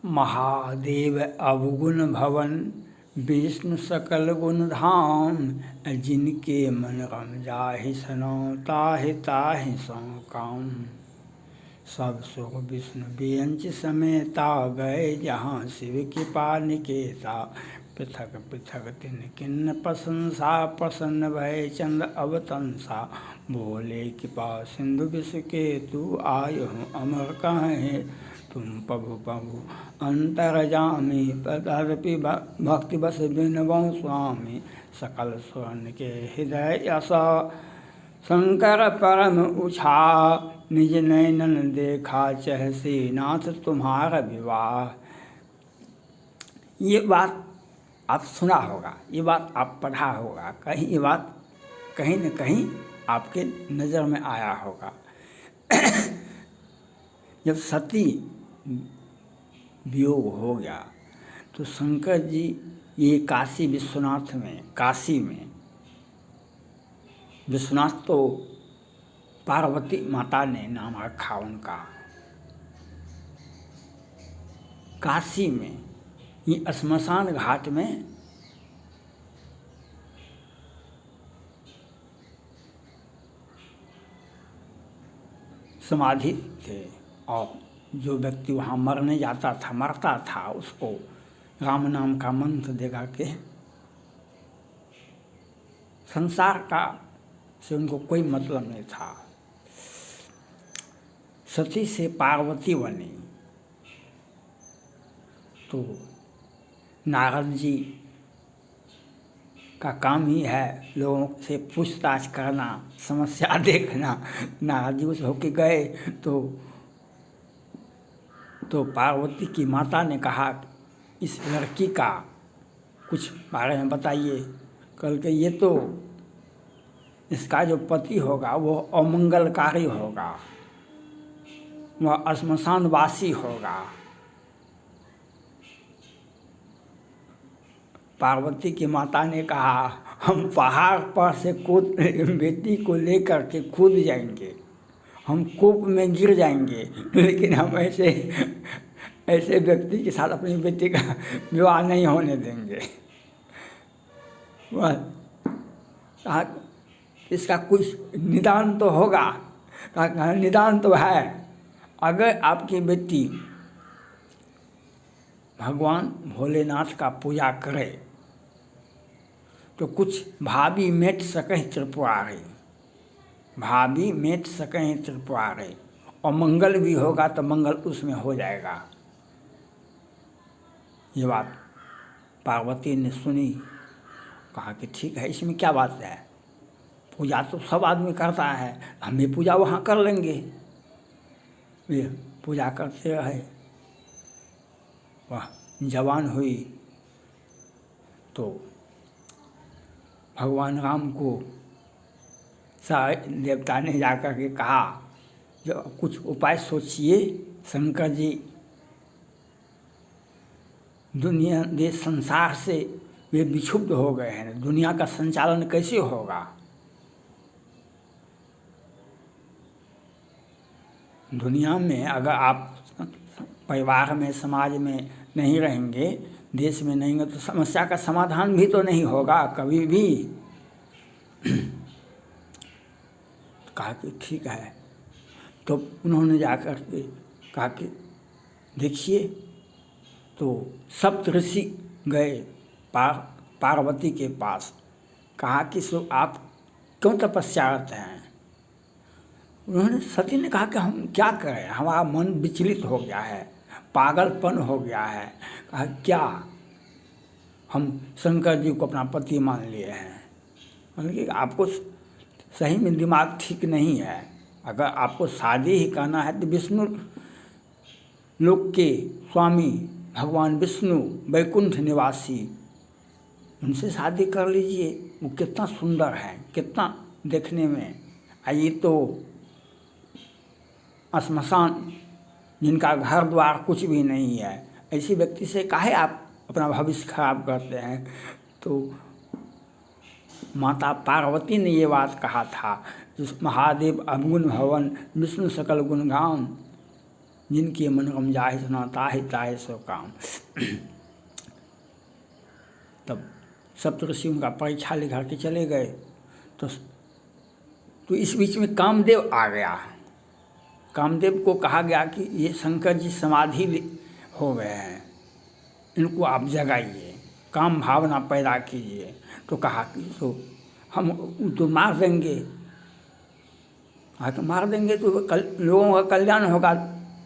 महादेव अवगुण भवन विष्णु सकल गुण धाम। जिनके मन रम जाहि सनो ताहि ताहि सो काम। सब सुख विष्णु बेअंच समेता गए जहाँ शिव कृपा निकेता। पृथक पृथक तिन किन्न प्रशंसा प्रसन्न भय चंद अवतंसा। बोले कृपा सिंधु विष के तू आय हूँ अमर कहें तुम प्रभु प्रभु अंतरजामी। तदपि भक्ति बस बिनवौ स्वामी। सकल स्वर्ण के हृदय यश शंकर परम उछा। निज नैनन देखा चहसी नाथ तुम्हारा विवाह। ये बात आप सुना होगा, ये बात आप पढ़ा होगा, कहीं ये बात कहीं न कहीं आपके नज़र में आया होगा। जब सती वियोग हो गया तो शंकर जी ये काशी विश्वनाथ में, काशी में विश्वनाथ तो पार्वती माता ने नाम रखा उनका। काशी में ये श्मशान घाट में समाधि थे और जो व्यक्ति वहाँ मरने जाता था, मरता था, उसको राम नाम का मंत्र देगा के संसार का से उनको कोई मतलब नहीं था। सती से पार्वती बनी तो नारद जी का काम ही है लोगों से पूछताछ करना, समस्या देखना। नारद जी उस होके गए तो पार्वती की माता ने कहा इस लड़की का कुछ बारे में बताइए। कल के ये तो इसका जो पति होगा वो अमंगलकारी होगा, वह श्मशानवासी होगा। पार्वती की माता ने कहा हम पहाड़ पर से बेटी को लेकर के कूद जाएंगे, हम कूप में गिर जाएंगे, लेकिन हम ऐसे व्यक्ति के साथ अपनी बेटी का विवाह नहीं होने देंगे। वह कहा इसका कुछ निदान तो होगा। कहा निदान तो है, अगर आपकी बेटी भगवान भोलेनाथ का पूजा करे तो कुछ भाभी मेट सकें त्रिपुरारी, भाभी मेट सकें त्रिपुरारी, और मंगल भी होगा तो मंगल उसमें हो जाएगा। ये बात पार्वती ने सुनी, कहा कि ठीक है, इसमें क्या बात है, पूजा तो सब आदमी करता है, हम भी पूजा वहाँ कर लेंगे। वे पूजा करते रहे। वह जवान हुई तो भगवान राम को सारे देवता ने जाकर के कहा जो कुछ उपाय सोचिए शंकर जी, दुनिया देश संसार से वे विक्षुब्ध हो गए हैं, दुनिया का संचालन कैसे होगा। दुनिया में अगर आप परिवार में, समाज में नहीं रहेंगे, देश में नहीं रहेंगे तो समस्या का समाधान भी तो नहीं होगा कभी भी। कहा कि ठीक है। तो उन्होंने जाकर के कहा कि देखिए, तो सप्त ऋषि गए पार्वती के पास। कहा कि सो आप क्यों तपस्यारत हैं। उन्होंने सती ने कहा कि हम क्या करें, हमारा मन विचलित हो गया है, पागलपन हो गया है। कहा क्या, हम शंकर जी को अपना पति मान लिए हैं। मतलब कि आपको सही में दिमाग ठीक नहीं है। अगर आपको शादी ही करना है तो विष्णु लोक के स्वामी भगवान विष्णु वैकुंठ निवासी, उनसे शादी कर लीजिए। वो कितना सुंदर है, कितना देखने में। ये तो श्मशान, जिनका घर द्वार कुछ भी नहीं है, ऐसी व्यक्ति से काहे आप अपना भविष्य खराब करते हैं। तो माता पार्वती ने ये बात कहा था, जिस महादेव अवगुण भवन विष्णु सकल गुण गाम। जिनकी मन रम जाहि सुना ताहि ताहि सो काम। तब सप्तऋषि उनका परीक्षा लेकर के चले गए। तो इस बीच में कामदेव आ गया। कामदेव को कहा गया कि ये शंकर जी समाधि हो गए हैं, इनको आप जगाइए, काम भावना पैदा कीजिए। तो कहा कि तो हम तो मार देंगे। तो मार देंगे तो लोगों का कल्याण होगा,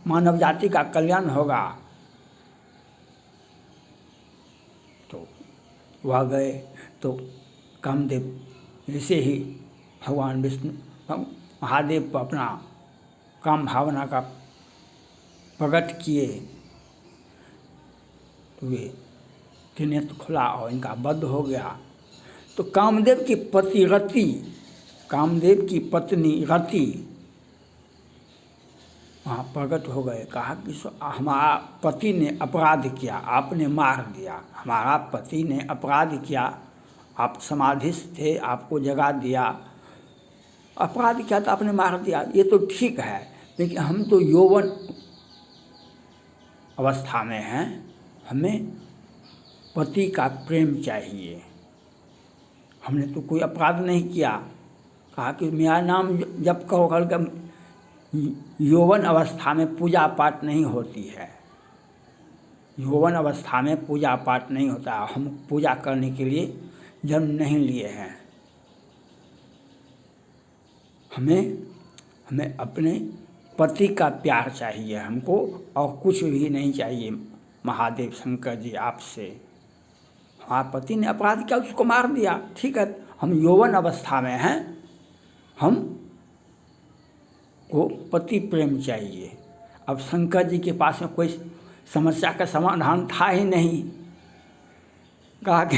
मानव जाति का कल्याण होगा। तो वह गए तो कामदेव ऐसे ही भगवान विष्णु महादेव को अपना काम भावना का प्रकट किए। तो वे त्रिनेत्र खुला और इनका वध हो गया। तो कामदेव की पति रति, कामदेव की पत्नी रति वहाँ प्रकट हो गए। कहा कि हमारा पति ने अपराध किया, आपने मार दिया। हमारा पति ने अपराध किया, आप समाधिस्थ थे, आपको जगा दिया, अपराध किया तो आपने मार दिया, ये तो ठीक है, लेकिन हम तो यौवन अवस्था में हैं, हमें पति का प्रेम चाहिए, हमने तो कोई अपराध नहीं किया। कहा कि मेरा नाम जप कहो कर, यौवन अवस्था में पूजा पाठ नहीं होती है, यौवन अवस्था में पूजा पाठ नहीं होता, हम पूजा करने के लिए जन्म नहीं लिए हैं। हमें अपने पति का प्यार चाहिए हमको, और कुछ भी नहीं चाहिए महादेव शंकर जी आपसे। हमारे पति ने अपराध किया, उसको मार दिया, ठीक है, हम यौवन अवस्था में हैं, हम को पति प्रेम चाहिए। अब शंकर जी के पास में कोई समस्या का समाधान था ही नहीं। कहा कि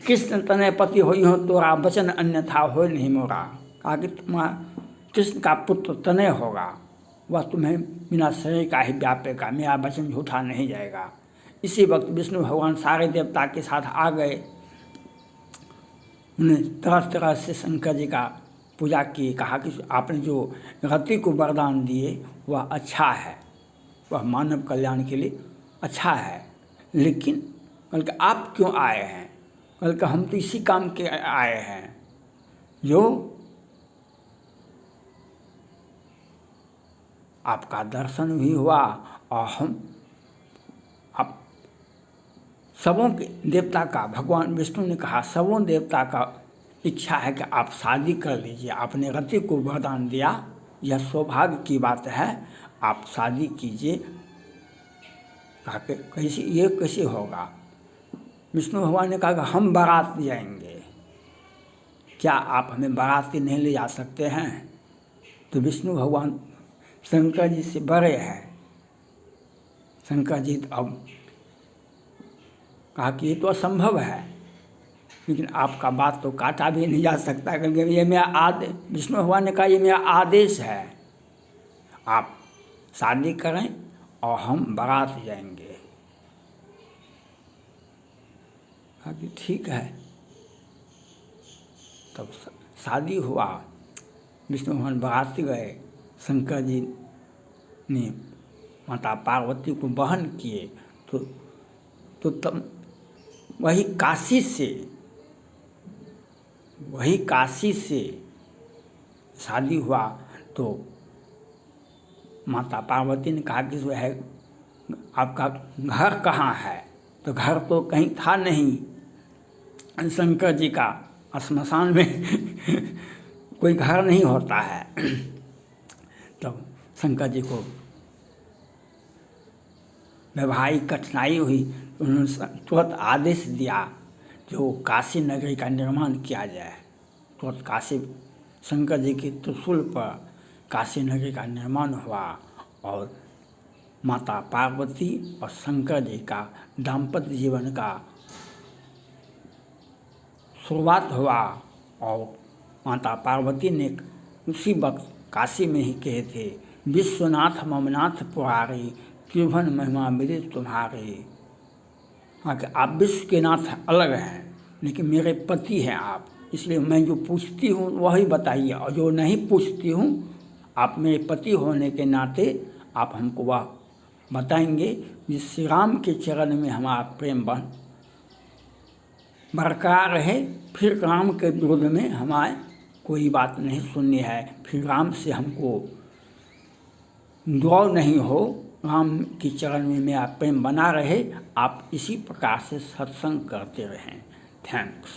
कृष्ण तनय पति होई हो तोरा, वचन अन्यथा हो नहीं मोरा। कहा कि कृष्ण का पुत्र तनय होगा, वह तुम्हें बिना शरीर का ही व्यापेगा, मेरा वचन झूठा नहीं जाएगा। इसी वक्त विष्णु भगवान सारे देवता के साथ आ गए। उन्हें तरह तरह से शंकर जी का पूजा की। कहा कि आपने जो रति को वरदान दिए वह अच्छा है, वह मानव कल्याण के लिए अच्छा है, लेकिन कल के आप क्यों आए हैं? कल के हम तो इसी काम के आए हैं जो आपका दर्शन भी हुआ, और हम आप सबों के देवता का, भगवान विष्णु ने कहा सबों देवता का इच्छा है कि आप शादी कर लीजिए, आपने रति को वरदान दिया, यह सौभाग्य की बात है, आप शादी कीजिए। कहा कि कैसे, ये कैसे होगा? विष्णु भगवान ने कहा कि हम बारात जाएंगे, क्या आप हमें बाराती नहीं ले जा सकते हैं? तो विष्णु भगवान शंकर जी से बड़े हैं। शंकर जी अब कहा कि ये तो असंभव है, लेकिन आपका बात तो काटा भी नहीं जा सकता, क्योंकि ये मेरा आदेश, विष्णु भगवान ने कहा ये मेरा आदेश है, आप शादी करें और हम बारात जाएंगे। कहा कि ठीक है। तब शादी हुआ, विष्णु भगवान बारात गए, शंकर जी ने माता पार्वती को वहन किए। तो तब वही काशी से शादी हुआ। तो माता पार्वती ने कहा कि जो है आपका घर कहाँ है? तो घर तो कहीं था नहीं, शंकर जी का श्मशान में कोई घर नहीं होता है। तब शंकर जी को वैवाहिक कठिनाई हुई, उन्होंने तुरंत आदेश दिया जो काशी नगरी का निर्माण किया जाए। तुरंत काशी, शंकर जी के त्रिशूल पर काशी नगरी का निर्माण हुआ, और माता पार्वती और शंकर जी का दाम्पत्य जीवन का शुरुआत हुआ। और माता पार्वती ने उसी वक्त काशी में ही कहे थे, विश्वनाथ ममनाथ पुरारी, त्रिभुवन महिमा विदित तुम्हारे। हाँ, कि आप विश्व के नाथ अलग हैं, लेकिन मेरे पति हैं आप, इसलिए मैं जो पूछती हूँ वही बताइए, और जो नहीं पूछती हूँ आप मेरे पति होने के नाते आप हमको वह बताएंगे जिस राम के चरण में हमारा प्रेम बरकरार रहे, फिर राम के विरोध में हमारे कोई बात नहीं सुननी है, फिर राम से हमको द्वेष नहीं हो, राम के चरण में मेरा प्रेम बना रहे। आप इसी प्रकार से सत्संग करते रहें। थैंक्स।